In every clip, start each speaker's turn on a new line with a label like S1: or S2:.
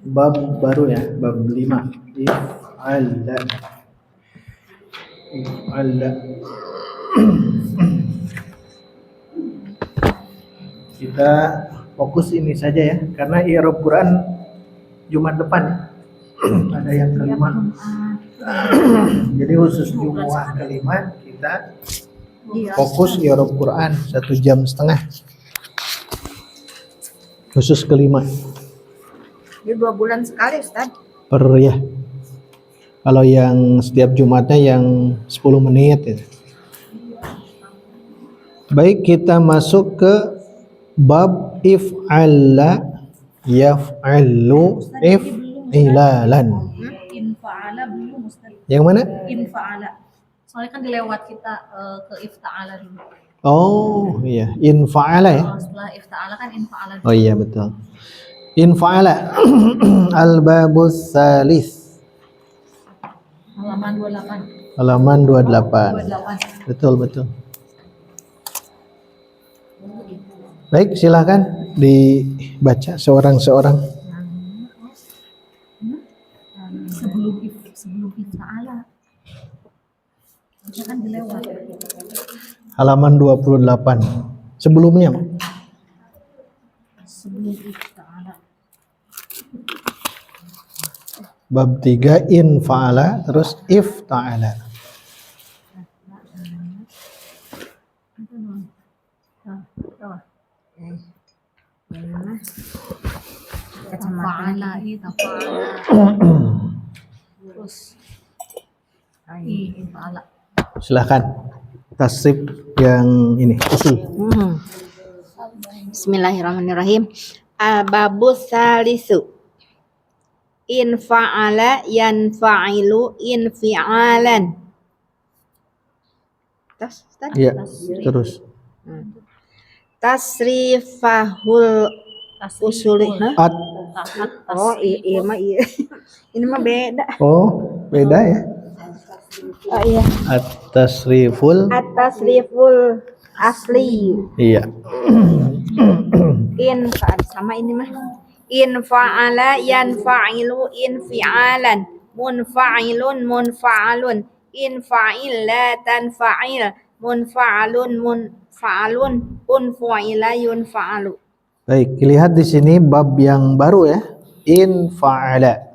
S1: Bab baru ya, bab 5. If'ala. If'ala. Kita fokus ini saja ya, karena i'rab Quran Jumat depan ada yang kelima. Jadi khusus Jumat kelima kita fokus i'rab Quran 1,5 jam. Khusus kelima.
S2: Ini 2 bulan sekali, Ustaz.
S1: Per ya. Kalau yang setiap Jumatnya yang 10 menit ya. Baik, kita masuk ke bab if'ala yaf'alu if'ilalan.
S2: Infa'ala belum, Ustaz.
S1: Yang mana?
S2: Infa'ala. Soalnya kan dilewat kita ke ifta'ala dulu.
S1: Oh iya, infa'ala ya.
S2: Setelah ifta'ala kan infa'ala dulu.
S1: Oh iya betul. Infa'ala al-babus salis.
S2: Halaman 28.
S1: Halaman 28.
S2: 28.
S1: Betul. Baik, silakan dibaca seorang-seorang.
S2: Sebelum ifta'ala. Kita kan dilewat.
S1: Halaman 28. Sebelumnya.
S2: Sebelum ifta'ala.
S1: Bab 3 infa'ala terus ifta'ala.
S2: Tafa'ala, tafa'ala. Terus ifta'ala.
S1: Silakan tasrif yang ini usul.
S3: Bismillahirrahmanirrahim. Al-babus salisu. Infa'ala yanfa'ilu infi'alan.
S1: Iya, terus.
S3: Tasrifahul usuli.
S1: At.
S3: Oh, iya mah iya. Ini mah beda.
S1: Oh, beda ya.
S3: Oh iya.
S1: At-tasriful.
S3: At-tasriful asli.
S1: Iya.
S3: Sama ini mah. Infa'ala yanfa'ilu infi'alan. Munfa'ilun munfa'alun. Infa'il la tanfa'il. Munfa'alun munfa'alun. Unfu'ila yunfa'alu.
S1: Baik, lihat di sini bab yang baru ya. Infa'ala.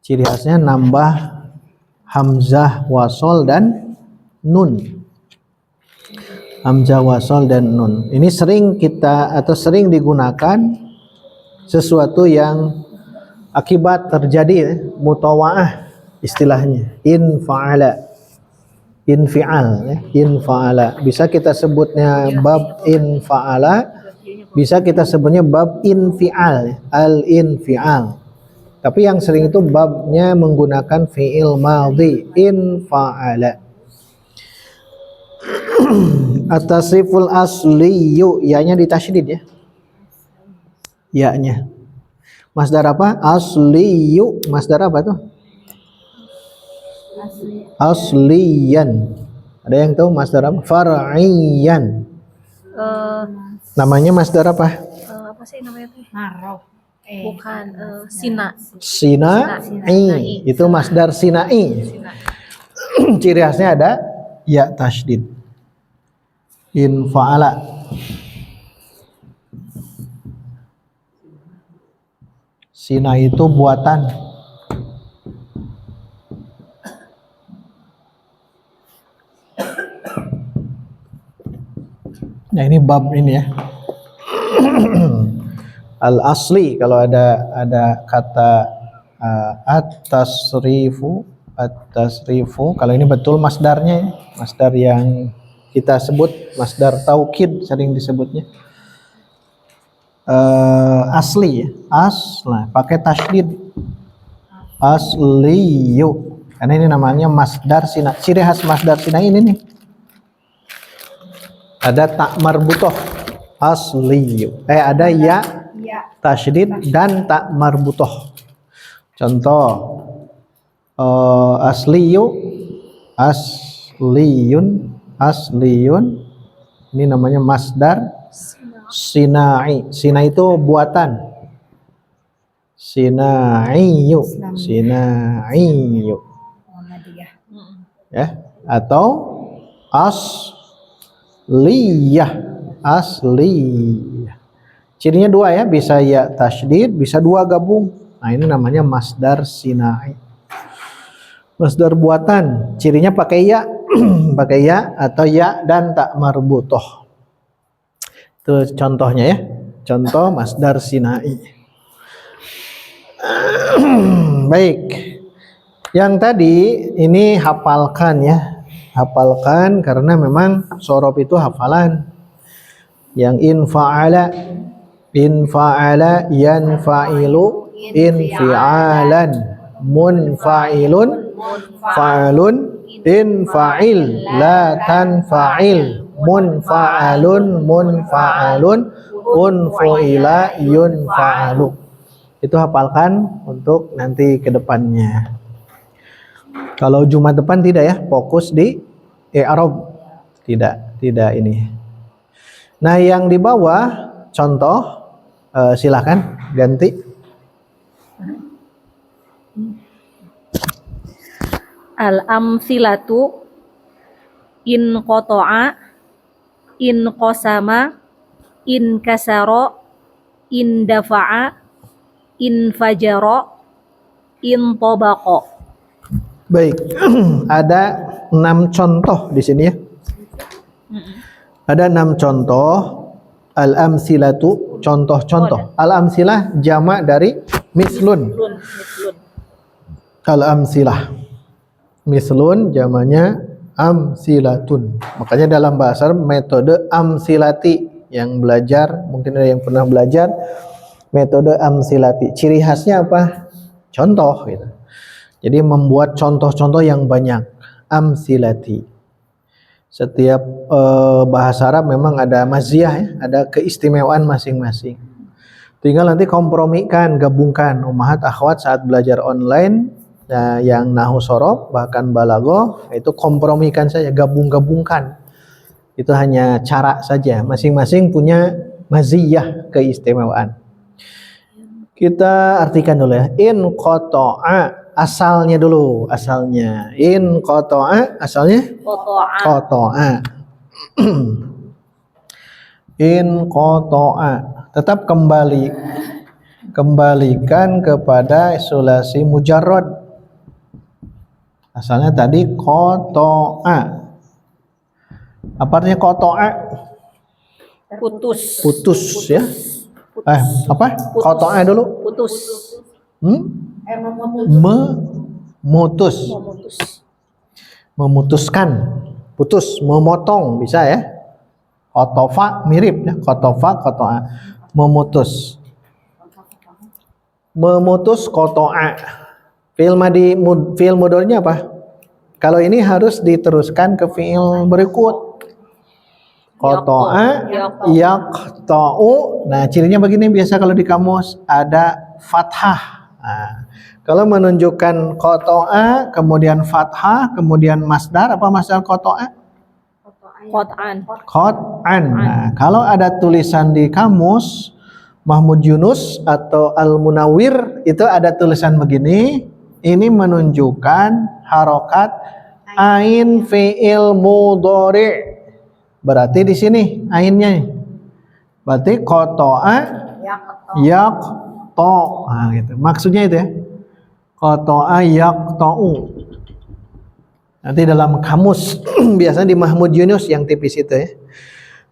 S1: Ciri khasnya nambah hamzah wasol dan nun. Hamzah wasol dan nun. Ini sering digunakan sesuatu yang akibat terjadi mutawa'ah istilahnya. Infa'ala. Infi'al ya. Infa'ala. Bisa kita sebutnya bab infa'ala, bisa kita sebutnya bab infi'al, al-infi'al. Tapi yang sering itu babnya menggunakan fi'il madhi, infa'ala. At-tasriful asliyu, ya-nya ditasydid ya. Ya-nya. Masdar apa? Asliyu. Masdar apa tuh? Asliyan. Ada yang tahu masdar apa? Far'iyan. Namanya masdar apa?
S2: Apa sih namanya tuh?
S3: Naroh.
S2: Bukan sina.
S1: Sina'i. Itu masdar sina'i. Ciri khasnya ada ya tasydid. Infa'ala. Sina itu buatan. Nah ini bab ini ya. Al asli, kalau ada kata at-tasrifu, kalau ini betul masdarnya ya. Masdar yang kita sebut masdar taukid sering disebutnya. Asli ya. Nah, pakai tasydid. Asliyu. Karena ini namanya masdar sina. Ciri khas masdar sina ini nih. Ada tak marbutoh. Asliyu. Ada ya tasydid dan tak marbutoh. Contoh asliyun ini namanya masdar sinai. Sina itu buatan. Sinaiyu. Sinaiyu.
S3: Muhammadiyah.
S1: Ya, atau asliyah. Asliyah. Cirinya dua ya, bisa ya tasydid, bisa dua gabung. Nah, ini namanya masdar sinai. Masdar buatan, cirinya pakai ya, pakai ya atau ya dan tak marbutoh. Itu contohnya ya. Contoh masdar sinai. Baik. Yang tadi ini hafalkan ya. Hafalkan karena memang sorob itu hafalan. Yang infa'ala yanfa'ilu infi'alan, munfa'ilun fa'alun, infa'il la tanfa'il, munfa'alun munfa'alun, unfu'ila yunfa'alu. Itu hafalkan untuk nanti ke depannya. Kalau Jumat depan tidak ya, fokus di i'rab. Tidak ini. Nah, yang di bawah contoh silakan ganti.
S2: Al-amthilatu in qata'a, in qasama, in kasara, in dafa'a, in fajara, in tabaqa.
S1: Baik, ada 6 contoh di sini ya. Ada 6 contoh al-amsilatu, contoh-contoh. Al-amsilah jamak dari mislun. Al-amsilah. Mislun jamaknya amsilatun. Makanya dalam bahasa Arab metode amsilati, yang belajar, mungkin ada yang pernah belajar metode amsilati. Ciri khasnya apa? Contoh gitu. Jadi membuat contoh-contoh yang banyak. Amsilati. Setiap bahasa Arab memang ada maziyah ya, ada keistimewaan masing-masing. Tinggal nanti kompromikan, gabungkan ummahat akhwat saat belajar online yang nahu sorob bahkan balaghah, itu kompromikan saja, gabung-gabungkan. Itu hanya cara saja, masing-masing punya maziyah, keistimewaan. Kita artikan dulu ya. In qata'a, asalnya dulu, asalnya. In qata'a, asalnya qata'a. In qata'a, tetap kembalikan kepada sulasi mujarrad. Asalnya tadi qata'a. Apa artinya qata'a? Putus ya. Apa? Qata'a dulu.
S2: Putus.
S1: Memutuskan, putus, memotong bisa ya. Qatafa mirip ya, qatafa, qata'a, memutus. Memutus qata'a. Fi'il mudhari'nya apa? Kalau ini harus diteruskan ke fi'il berikut. Qata'a, yaqta'u. Nah, cirinya begini biasa kalau di kamus ada fathah. Nah, kalau menunjukkan qata'a, kemudian fathah, kemudian masdar, apa masdar qata'a? Qat'an. Nah, kalau ada tulisan di kamus Mahmud Yunus atau Al-Munawwir itu ada tulisan begini, ini menunjukkan harokat ain fi'il mudhari'. Berarti di sini ainnya. Berarti qata'a yaqta'. Nah, gitu. Maksudnya itu ya. Qata'a yaqta'u. Nanti dalam kamus biasanya di Mahmud Yunus yang tipis itu ya.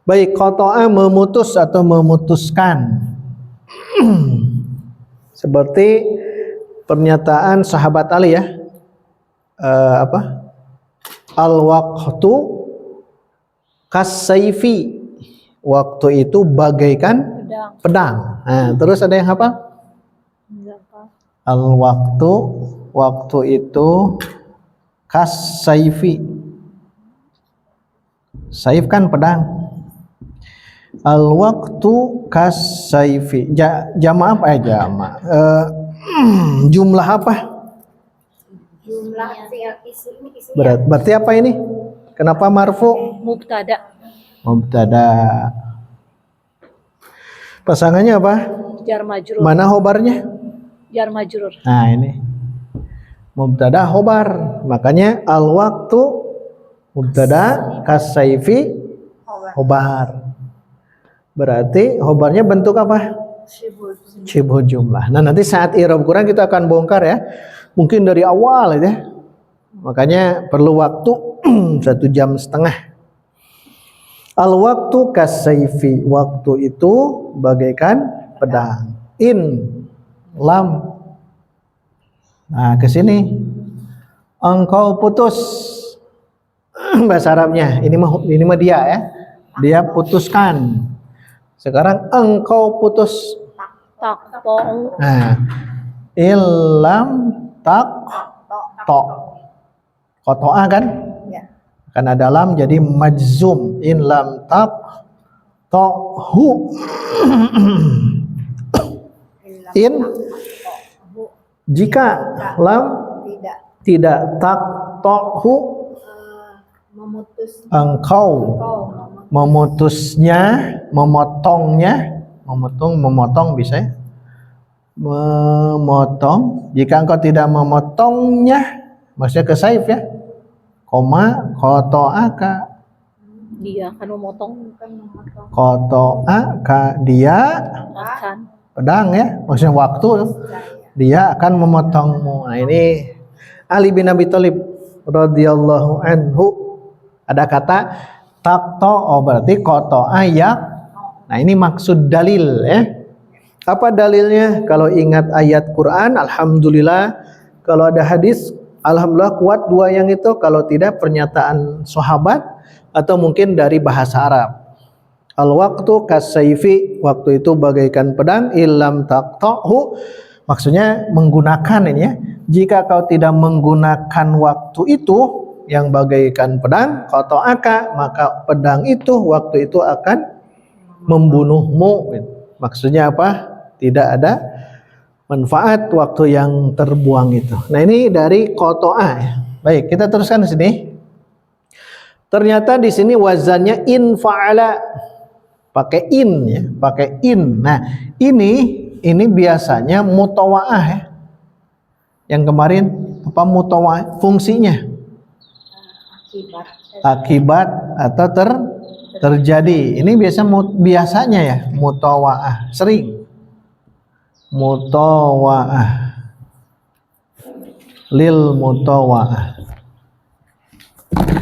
S1: Baik, qata'a memutus atau memutuskan. Seperti pernyataan sahabat Ali ya. Al-waqtu kas-saifi. Waktu itu bagaikan pedang. Nah, terus ada yang apa? Waktu itu kas-saifi. Saif kan pedang. Al-waqtu kas-saifi. Jama' apa ya jama'? Jumlah apa?
S3: Jumlah isim.
S1: Berarti apa ini? Kenapa marfu?
S2: Mubtada.
S1: Pasangannya apa?
S2: Jar majrur.
S1: Mana khobarnya?
S2: Jar majrur.
S1: Nah ini mubtada khobar, makanya al waktu mubtada kasaifi khobar. Berarti khobarnya bentuk apa? Syibhul jumlah. Nah nanti saat i'rab Quran kita akan bongkar ya, mungkin dari awal ya. Makanya perlu waktu 1,5 jam. Al waktu kasaifi, waktu itu bagaikan pedang. In lam. Nah ke sini engkau putus. Bahasa Arabnya ini mah dia ya. Dia putuskan. Sekarang engkau putus.
S2: Taqta'u.
S1: Nah, ilam tak to. Kotoa kan?
S3: Ya.
S1: Kan ada lam jadi majzum. In lam tak to hu. In jika lam tidak tak to hu,
S3: Memutus
S1: engkau memutusnya, memotongnya, memotong bisa ya? Memotong. Jika engkau tidak memotongnya, maksudnya ke saif ya, koma kotoaka,
S2: Dia akan memotong.
S1: kotoaka dia
S2: Akan.
S1: pedang ya, maksudnya waktu dia akan memotongmu. Nah ini Ali bin Abi Thalib radhiyallahu anhu, ada kata takto, oh berarti koto ayak. Nah ini maksud dalil ya. Apa dalilnya? Kalau ingat ayat Quran, alhamdulillah. Kalau ada hadis, alhamdulillah kuat dua yang itu. Kalau tidak, pernyataan sahabat atau mungkin dari bahasa Arab. Al waktu kasaifi, waktu itu bagaikan pedang. Ilam taktohu, maksudnya menggunakan ini ya. Jika kau tidak menggunakan waktu itu yang bagaikan pedang, kotoaka, maka pedang itu waktu itu akan membunuhmu. Maksudnya apa? Tidak ada manfaat waktu yang terbuang itu. Nah ini dari kotoa ya. Baik, kita teruskan di sini. Ternyata di sini wazannya in fa'ala, pakai in ya, pakai in. Nah ini biasanya mutawaah ya. Yang kemarin apa mutawaah fungsinya? Akibat atau terjadi. Ini biasanya ya mutawaah, sering mutawaah, lil mutawaah,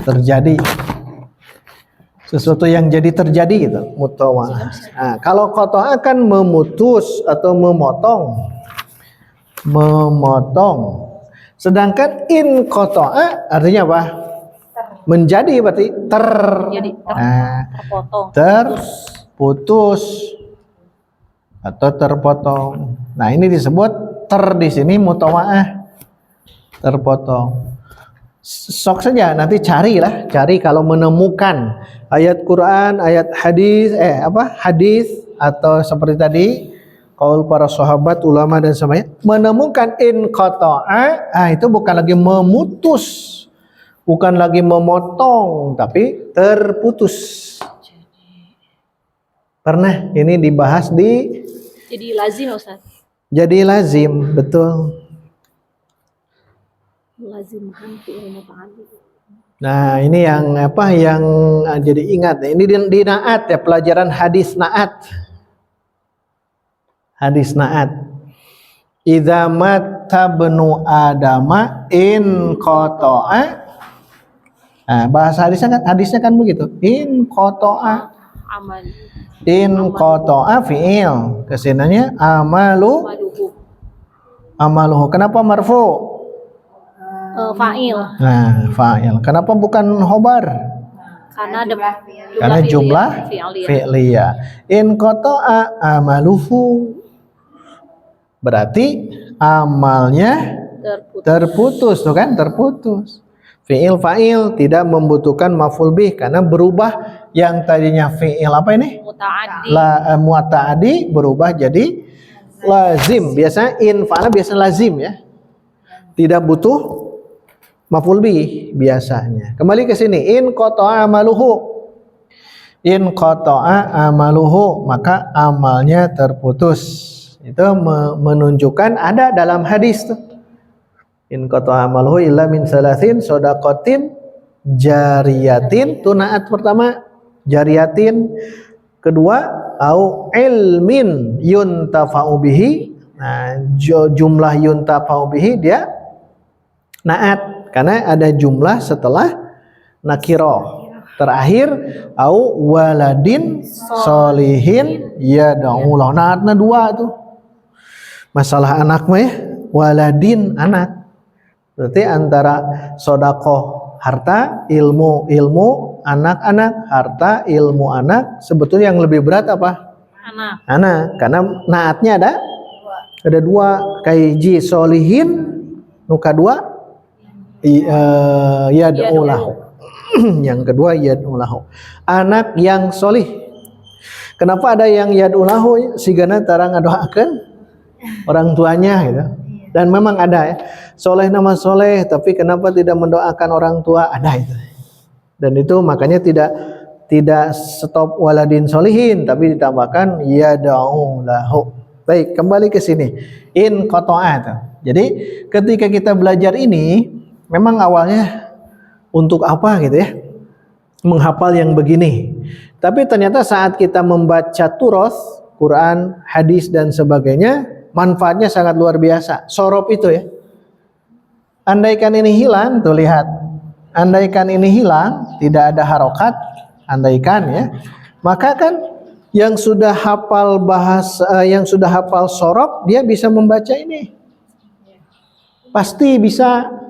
S1: terjadi sesuatu yang jadi terjadi gitu, mutawaah. Nah, kalau kotoa akan memutus atau memotong. Sedangkan in kotoa artinya apa? Menjadi, berarti
S2: Terpotong.
S1: terputus atau terpotong. Nah ini disebut di sini mutawaah, terpotong. Sok saja nanti cari kalau menemukan ayat Quran, ayat hadis, hadis atau seperti tadi kaul para sahabat, ulama dan sebagainya, menemukan in qata'a, itu bukan lagi memutus, bukan lagi memotong, tapi terputus. Pernah ini dibahas
S2: Jadi lazim Ustaz.
S1: Jadi lazim, betul.
S2: Lazim kan fi'il muta'addi.
S1: Nah, ini yang jadi ingat. Ini di naat ya, pelajaran hadis naat. Hadis naat. Idza matta bnu adama in qata'a. Nah, bahasa hadisnya kan begitu. In qata'a.
S2: Amal.
S1: In qata'a fi'il. Kesinanya amaluhu. Kenapa marfu?
S2: Fa'il.
S1: Nah, fa'il. Kenapa bukan khobar? Karena jumlah fi'liyah. In qata'a amaluhu. Berarti amalnya terputus, tuh kan? Terputus. Fi'il fa'il tidak membutuhkan maf'ul bih karena berubah yang tadinya fi'il apa ini? Muta'addi berubah jadi lazim. Biasanya in fa'ala biasa lazim ya. Tidak butuh maf'ul bih biasanya. Kembali ke sini, in qata'a amaluhu. In qata'a amaluhu, maka amalnya terputus. Itu menunjukkan ada dalam hadis tuh. In qata'a amaluhu illa min salasin shadaqatin jariyatin, itu naat pertama, jariyatin. Kedua, au ilmin yuntafa'u bihi. Nah, jumlah yuntafa'u bihi dia naat karena ada jumlah setelah nakiro. Terakhir, au waladin solihin yad'ulah. Naatna dua tuh. Masalah anak mah ya, waladin anak. Berarti antara sodakoh harta, ilmu anak-anak, harta, ilmu anak, sebetulnya yang lebih berat apa? Anak. Karena naatnya ada dua, kaiji solihin, nuka dua, yad'ulahu. Yang kedua yad'ulahu, anak yang solih. Kenapa ada yang yad'ulahu? Sigana tarang ngadoakeun orang tuanya gitu. Dan memang ada ya, soleh nama soleh, tapi kenapa tidak mendoakan orang tua? Ada itu. Dan itu makanya tidak stop waladin solihin, tapi ditambahkan yad'u lahu. Baik, kembali ke sini. In qata'at. Jadi ketika kita belajar ini, memang awalnya untuk apa gitu ya? Menghafal yang begini. Tapi ternyata saat kita membaca turas, Quran, hadis dan sebagainya, manfaatnya sangat luar biasa. Sorop itu ya. Andaikan ini hilang, tuh lihat. Andaikan ini hilang, tidak ada harokat, andaikan ya. Maka kan yang sudah hafal bahasa, yang sudah hafal sorop, dia bisa membaca ini. Pasti bisa.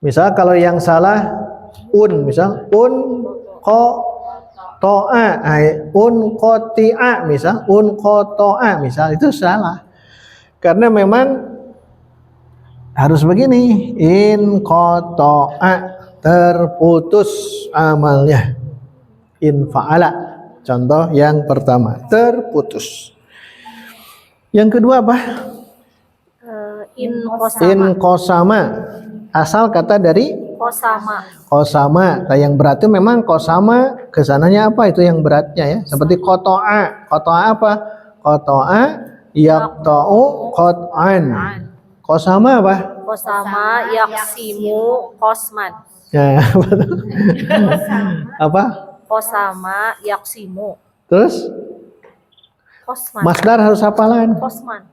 S1: Misal kalau yang salah misal to'a, koti'a, misal koto'a, misal itu salah. Karena memang harus begini, in koto'a, terputus amalnya. In fa'ala, contoh yang pertama, terputus. Yang kedua apa? In kosama, asal kata dari kosama. Nah, yang berat itu memang kosama, kesananya apa itu yang beratnya ya? Seperti koto'a. Koto'a apa? Koto'a yaqta'u qot'an. Kosama apa?
S2: Kosama yaksimu kosman.
S1: Ya, apa?
S2: Kosama yaksimu
S1: Terus?
S2: kosman.
S1: Masdar harus hafalan.
S2: Kosman.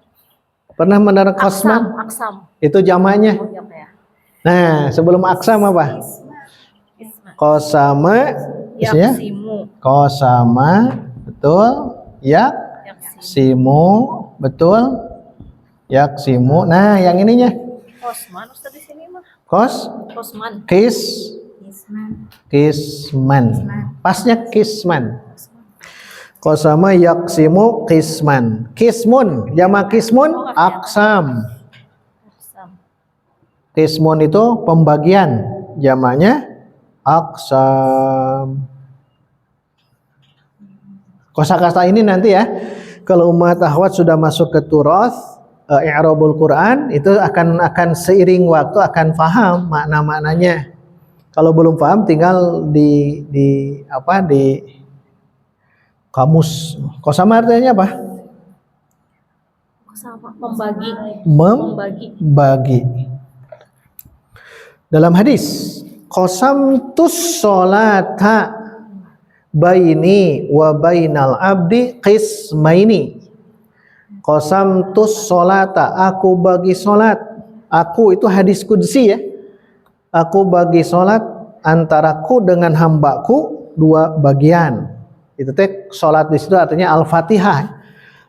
S1: Pernah mendengar kosman?
S2: Aksam.
S1: Itu jamaknya.
S2: Oh, ya, ya.
S1: Nah, sebelum aksam apa? Kosama, isinya?
S2: Yaksimu.
S1: Kosama, betul. Yaksimu, betul. Yaksimu. Nah, yang ininya?
S2: Kosman, Ustaz di sini mah. Kosman.
S1: Kisman. Pasnya kisman. Kosama yaksimu kisman. Kismun, jamak kismun, aksam. Kismun itu pembagian, jamaknya aksam. Kosakata ini nanti ya, kalau umat akhwat sudah masuk ke turas, i'rabul Quran, itu akan seiring waktu akan paham makna-maknanya. Kalau belum paham, tinggal di kamus. Kosama artinya apa?
S2: Kosama membagi.
S1: Membagi. Dalam hadis, qasamtus sholata baini wa bainal abdi qismaini. Qasamtus sholata, aku bagi solat. Aku itu hadis qudsi ya. Aku bagi solat antaraku dengan hambaku dua bagian. Itu teh solat di situ artinya Al-Fatihah.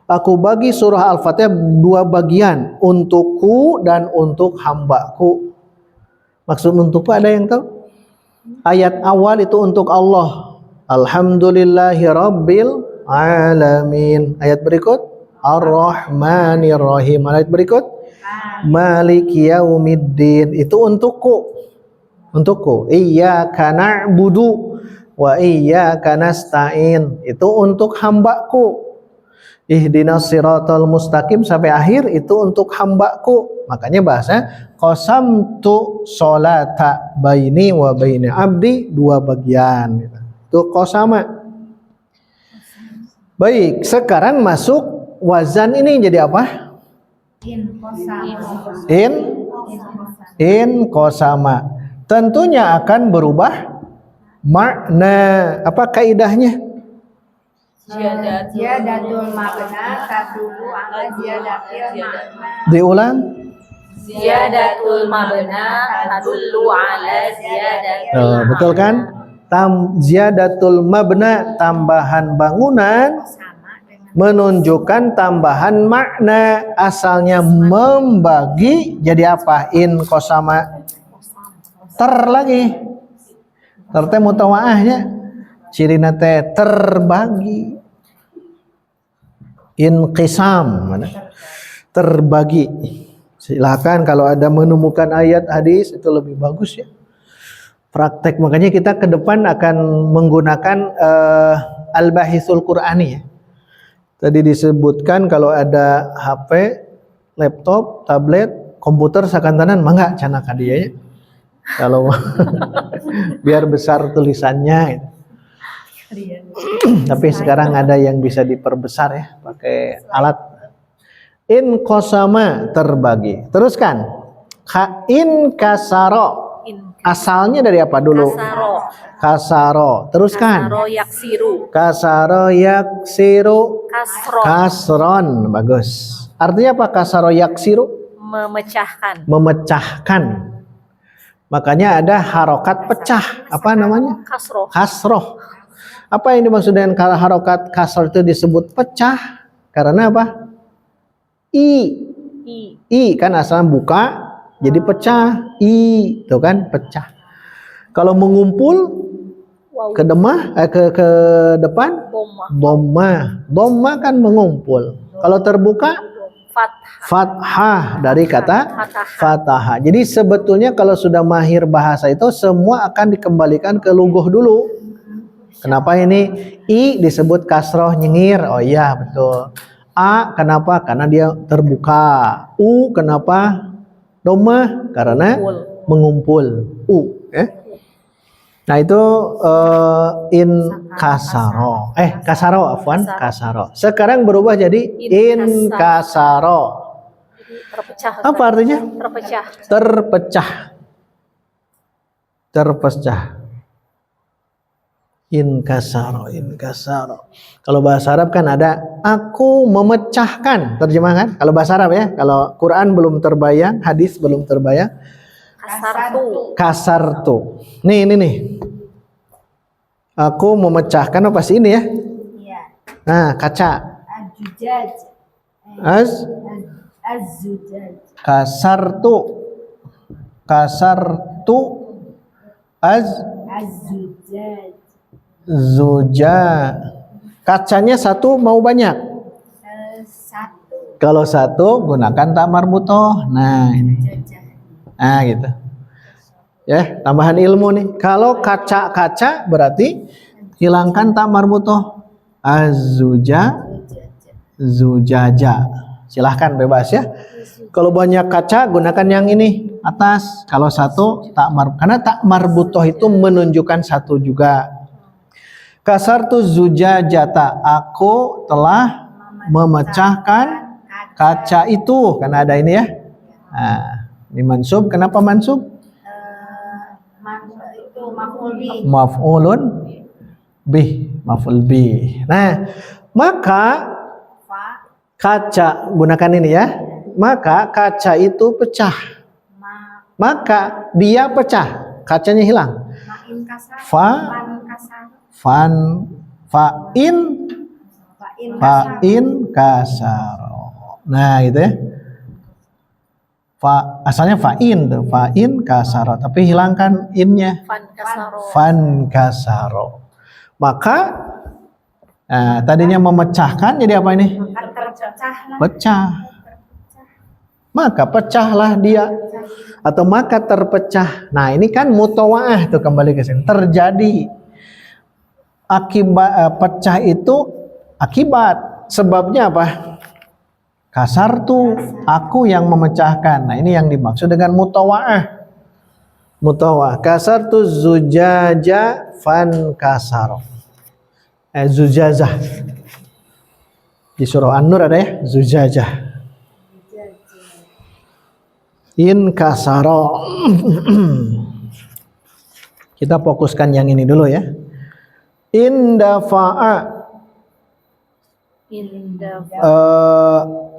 S1: Aku bagi surah Al-Fatihah dua bagian, untukku dan untuk hambaku. Maksud untukku ada yang tahu? Ayat awal itu untuk Allah. Alhamdulillahi Rabbil Alamin. Ayat berikut Ar-Rahmanir Rahim. Ayat berikut Maliki Yaumiddin. Itu untukku. Untukku. Iyyaka na'budu wa iyyaka nasta'in. Itu untuk hambaku. Ihdinas siratal mustaqim sampai akhir itu untuk hambaku. Makanya bahasa qasamtu sholata baini wa baini abdi, dua bagian. Itu qasama. Baik, sekarang masuk wazan ini jadi apa? In kosama. Tentunya akan berubah makna. Apa kaidahnya?
S3: Ziyadatul mabna tadullu ala ziyadatil makna.
S1: Diulang.
S2: Ziyadatul mabna tadullu ala ziyadatil
S1: Betul kan? Ziyadatul mabna, tambahan bangunan, menunjukkan tambahan makna. Asalnya membagi, jadi apa? In kosama. Lagi. Terte mutawaahnya. Cirina teh terbagi. Inqisam. Terbagi. Silakan kalau ada menemukan ayat hadis itu lebih bagus ya. Praktek, makanya kita ke depan akan menggunakan al-bahithul Qur'ani ya. Tadi disebutkan kalau ada HP, laptop, tablet, komputer sakantanan mangga cenah ka dieu ya. Kalau biar besar tulisannya gitu. Tapi sekarang ada yang bisa diperbesar ya pakai alat. In qasama, terbagi. Teruskan. In kasaro. Asalnya dari apa dulu? Kasaro. Teruskan. Kasaro yaksiru. Kasron. Bagus. Artinya apa kasaro yaksiru? Memecahkan. Makanya ada harokat pecah. Apa namanya? Kasroh. Apa yang dimaksud dengan harokat kasroh itu disebut pecah? Karena apa? I kan asalnya buka. Jadi pecah, itu kan pecah. Kalau mengumpul ke depan, dhamma kan mengumpul. Kalau terbuka, fathah dari kata fathah. Jadi sebetulnya kalau sudah mahir bahasa itu semua akan dikembalikan ke lughah dulu. Kenapa ini I disebut kasroh nyengir? Oh iya betul. A kenapa? Karena dia terbuka. U kenapa? Dhamma karena mengumpul. Nah itu in kasaro. Kasaro. Sekarang berubah jadi in kasaro. Apa artinya? Terpecah. In kasaro. Kalau bahasa Arab kan ada aku memecahkan, terjemahkan. Kalau bahasa Arab ya, kalau Quran belum terbayang, hadis belum terbayang. Kasartu. Nih. Aku memecahkan apa sih ini ya? Iya. Nah, kaca. Az-zujaj. Kasartu. Az-zujaj. Zuja. Kacanya satu mau banyak? Satu. Kalau satu gunakan ta marbutoh. Nah ini. Nah gitu. Ya tambahan ilmu nih. Kalau kaca berarti hilangkan ta marbutoh. Az-zuja. Zujaja. Silahkan bebas ya. Kalau banyak kaca gunakan yang ini atas. Kalau satu tak karena tak marbutoh itu menunjukkan satu juga. Kasartu zujajata, aku telah memecahkan kaca itu. Karena ada ini ya. Nah, ini mansub. Kenapa mansub? Itu maf'ulun bih. Maf'ul bih. Nah, maka kaca, gunakan ini ya. Maka kaca itu pecah. Maka dia pecah. Kacanya hilang. Fa'in kasaro. Nah gitu ya. Asalnya fa'in tuh, fa'in kasaro, tapi hilangkan innya. Fan kasaro. Maka tadinya memecahkan jadi apa ini? Pecah. Maka pecahlah dia. Atau maka terpecah. Nah ini kan mutawaah tuh, kembali ke sini. Terjadi. Akibat pecah itu akibat. Sebabnya apa? Kasartu, aku yang memecahkan. Nah ini yang dimaksud dengan mutawaah. Kasartu zujaja fan kasaro. Zujazah. Di surah An-Nur ada ya, zujajah. In kasaro. Kita fokuskan yang ini dulu ya. In dafa'a.
S2: Inda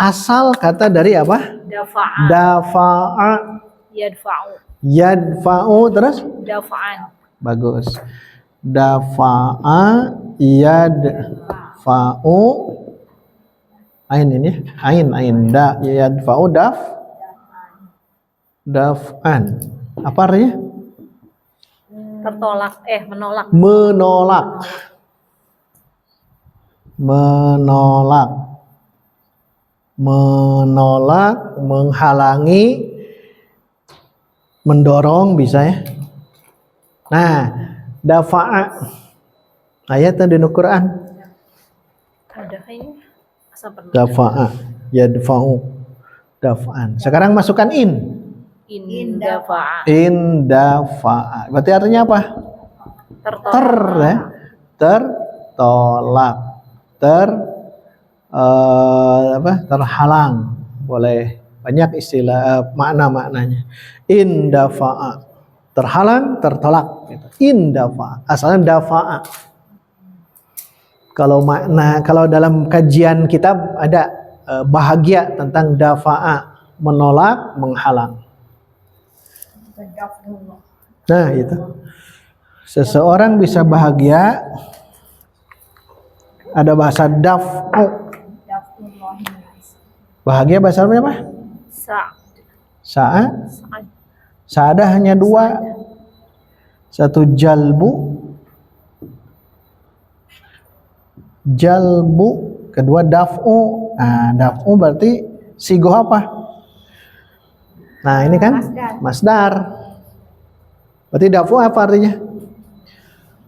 S1: Asal kata dari apa?
S2: dafa'a
S1: Dafa'a.
S2: yadfa'u
S1: Yadfa'u terus?
S2: dafa'an.
S1: Bagus. Dafa'a yadfa'u. Ain ini. Ain da yadfa'u daf'an. Apa artinya?
S2: Tertolak menolak.
S1: Menolak, menghalangi, mendorong bisa ya. Nah, dafa'a ayat di Al-Quran.
S2: Ada ini asal pernah.
S1: Dafa'a yadfa'u daf'an. Sekarang masukkan in.
S2: In dafa'a
S1: Dafa'a. Berarti artinya apa?
S2: tertolak.
S1: Tertolak, terhalang. Boleh banyak istilah makna-maknanya. Dafa'a, terhalang, tertolak. Dafa'a, asalnya dafa'a. Kalau dalam kajian kitab ada bahagia tentang dafa'a, menolak, menghalang. Nah itu, seseorang bisa bahagia. Ada bahasa daf'u. Bahagia bahasa Arabnya apa? Sa'a. Sa'adah hanya dua. Satu jalbu, kedua daf'u. Nah, daf'u berarti sigoh apa? Nah, ini kan masdar. Berarti daf'u apa artinya?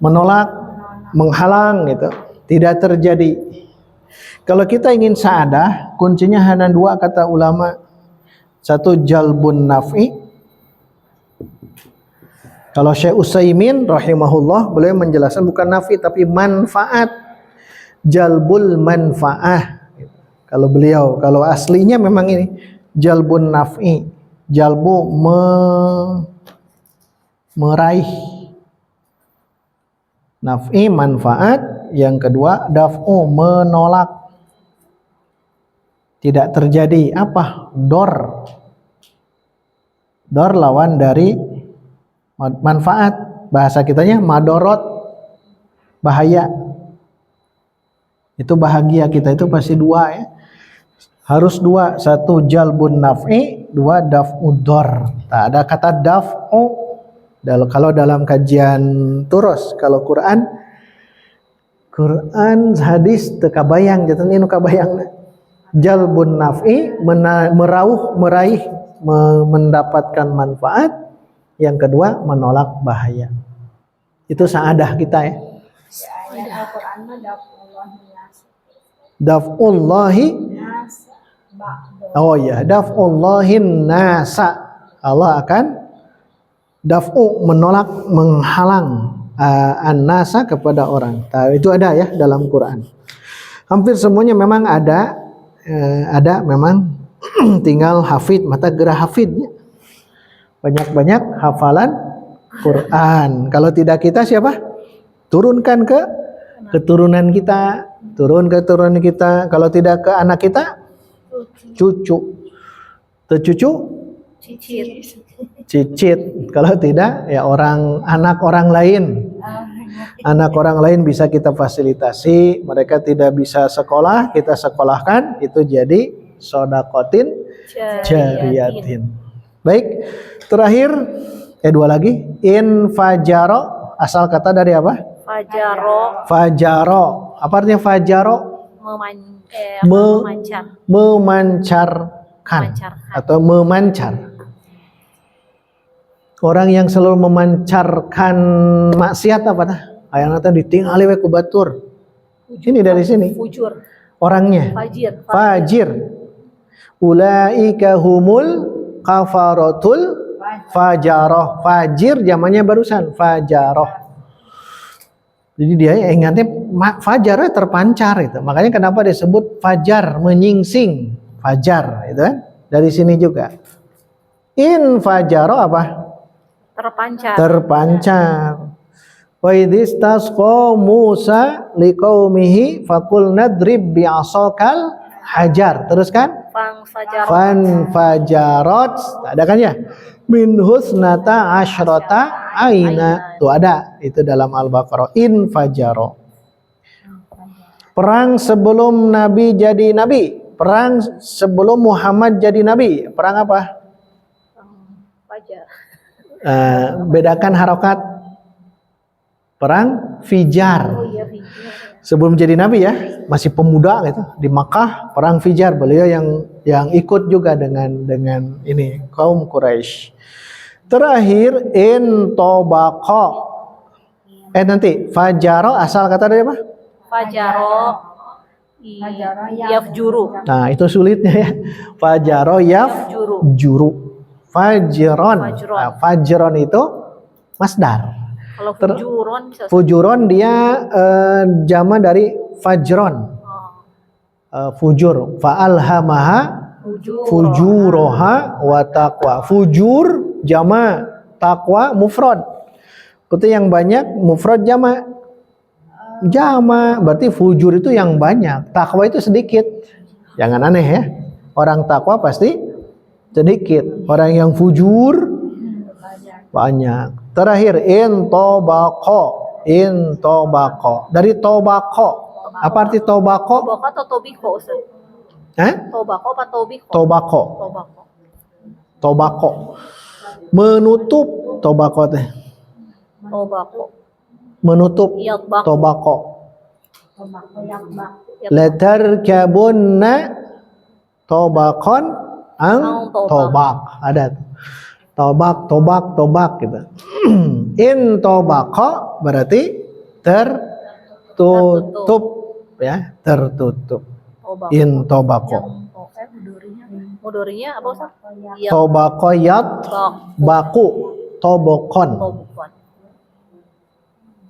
S1: Menolak, menghalang gitu. Tidak terjadi. Kalau kita ingin sa'adah, kuncinya hanya dua kata ulama. Satu jalbun naf'i. Kalau Syekh Utsaimin rahimahullah beliau menjelaskan bukan naf'i tapi manfaat. Jalbul manfaah. Kalau aslinya memang ini jalbun naf'i. Jalbu meraih. Naf'i manfaat. Yang kedua daf'u menolak. Tidak terjadi apa? Dor lawan dari manfaat. Bahasa kitanya madorot, bahaya. Itu bahagia kita itu pasti dua ya. Harus dua. Satu jalbun naf'i, dua daf'u dor. Tak ada kata daf'u. Kalau dalam kajian turus, kalau Quran hadis tekabayang jatuh ini kabayang. Jalbun naf'i meraih mendapatkan manfaat. Yang kedua menolak bahaya. Itu sa'adah kita ya. Daf'ullahi. Oh ya, daf'ullahin nasa. Allah akan daf'u menolak, menghalang an-nasa kepada orang. Itu ada ya dalam Quran. Hampir semuanya memang ada memang tinggal hafid, mata gerah hafidnya. Banyak-banyak hafalan Quran. Kalau tidak kita siapa? Turunkan ke keturunan kita, turun ke keturunan kita. Kalau tidak ke anak kita, cucu. Cucu? Cicit. Kalau tidak ya anak orang lain. Anak orang lain bisa kita fasilitasi. Mereka tidak bisa sekolah, kita sekolahkan. Itu jadi sodakotin jariyatin. Baik, terakhir dua lagi. Infajaro, asal kata dari apa? Fajaro. Apa artinya fajaro? Memancarkan atau memancar. Orang yang selalu memancarkan maksiat apa dah? Ayatnya ditinggali we ku batur. Ini dari sini.
S2: Fujur.
S1: Orangnya. Fajir. Ulaika humul kafaratul fajaroh. Fajir zamannya barusan. Fajaroh. Jadi dia ingatnya fajar terpancar itu. Makanya kenapa disebut fajar, menyingsing, fajar itu kan. Dari sini juga. In fajaro apa?
S2: Terpancar.
S1: Terpancar. Wa idistasqa Musa liqaumihi faqul nadrib bi'asakal hajar. Terus kan? Fan fajarot. Ada kan ya? Min husnata asyrata aina. Tuh ada itu dalam Al-Baqarah. In fajaro. Perang sebelum Nabi jadi Nabi. Perang sebelum Muhammad jadi Nabi. Perang apa?
S2: Fajar.
S1: Bedakan harokat. Perang Fijar.
S2: Oh iya, Fajar.
S1: Sebelum jadi Nabi ya, masih pemuda gitu di Makkah, perang Fijar. Beliau yang ikut juga dengan ini kaum Quraisy. Terakhir in tobaqo. Nanti fajaro asal kata dari apa?
S2: Fajaro. Yafjuru.
S1: Nah, itu sulitnya ya. Fajaro yafjuru. Fajron. Nah, fajron itu masdar.
S2: Kalau fujuron bisa.
S1: Fujuron dia jama dari fajron. Fujur. Fa'alhamaha fujuroha wa taqwa. Fujur jama, taqwa mufrad. Itu yang banyak, mufrad jama. Jama berarti fujur itu yang banyak, takwa itu sedikit. Jangan aneh ya. Orang takwa pasti sedikit, orang yang fujur banyak. Terakhir in tobaqo. Dari tobaqo. Apa arti tobaqo?
S2: Tobako atau tobiko, Ustaz? Tobako apa tobiko?
S1: Tobaqo. Menutup tobaqo teh.
S2: Tobako.
S1: Menutup tobaqo. Latarkabunna tobaqon ang tobaq. Ada tobak gitu. In tobaqo berarti tertutup ya, tertutup. In tobaqo.
S2: Mudorinya apa, Ustaz?
S1: Tobaqo yat baku tobokon.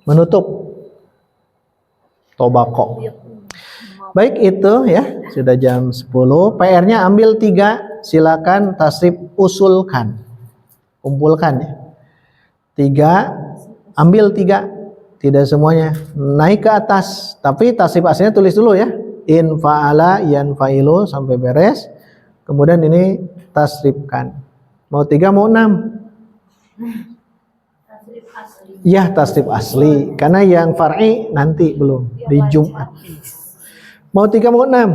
S1: Menutup. Tobaqo. Baik itu ya, sudah jam 10. PR-nya ambil 3, silakan tasrif usulkan. Kumpulkan ya. 3, ambil 3. Tidak semuanya. Naik ke atas, tapi tasrif aslinya tulis dulu ya. In fa'ala yan fa'ilu sampai beres. Kemudian ini tasrifkan. Mau 3 mau 6? Ya, tasrif asli. Karena yang far'i nanti belum di Jumat. Mau 3 mau 6?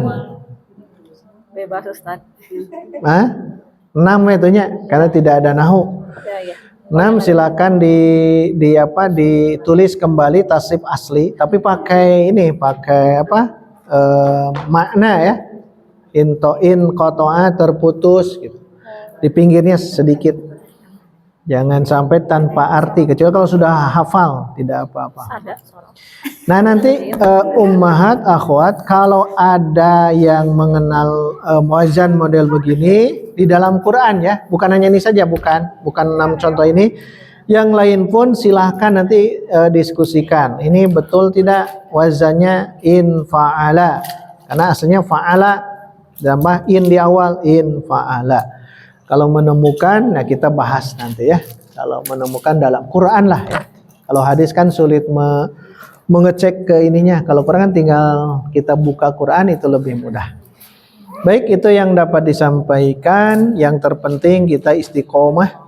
S2: Bebas, Ustaz.
S1: 6 itunya karena tidak ada nahu. 6 silakan ditulis kembali tasrif asli, tapi pakai makna ya. In qata'a terputus gitu. Di pinggirnya sedikit. Jangan sampai tanpa arti, kecuali kalau sudah hafal tidak apa-apa. Nah, nanti ummahat akhwat, kalau ada yang mengenal muazzan model begini di dalam Quran ya, bukan hanya ini saja, bukan 6 contoh ini, yang lain pun silahkan nanti diskusikan. Ini betul tidak wazannya in fa'ala, karena aslinya fa'ala tambah in di awal, in fa'ala. Kalau menemukan, nah kita bahas nanti ya. Kalau menemukan dalam Quran lah ya. Kalau hadis kan sulit mengecek ke ininya. Kalau Quran kan tinggal kita buka Quran, itu lebih mudah. Baik, itu yang dapat disampaikan. Yang terpenting kita istiqomah,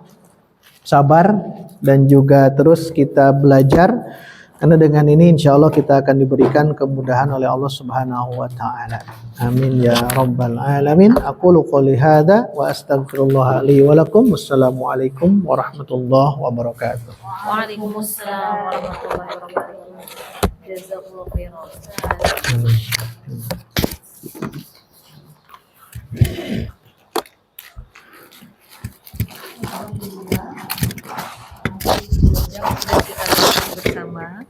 S1: sabar, dan juga terus kita belajar. Karena dengan ini insya Allah kita akan diberikan kemudahan oleh Allah Subhanahu wa Ta'ala. Amin ya Rabbal Alamin. Aqulu qouli hadza wa astaghfirullah li wa lakum. Wassalamualaikum warahmatullahi wabarakatuh.
S2: Waalaikumsalam warahmatullahi wabarakatuh. Jazakallahu khairan. Bersama.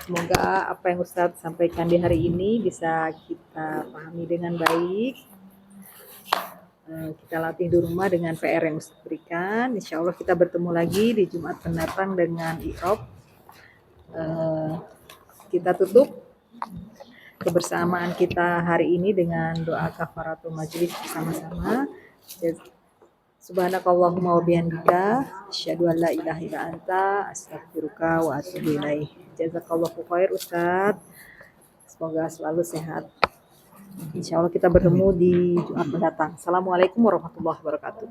S2: Semoga apa yang Ustadz sampaikan di hari ini bisa kita pahami dengan baik. Kita latih di rumah dengan PR yang Ustadz berikan. Insya Allah kita bertemu lagi di Jumat mendatang dengan i'rab Eh, kita tutup kebersamaan kita hari ini dengan doa kafaratul majelis bersama-sama. Subhanakallahumma wa bihamdika asyhadu an la ilaha illa anta astaghfiruka wa atubu ilaik. Jazakallahu khair Ustaz. Semoga selalu sehat. Insya Allah kita bertemu di Jumat mendatang. Assalamualaikum warahmatullahi wabarakatuh.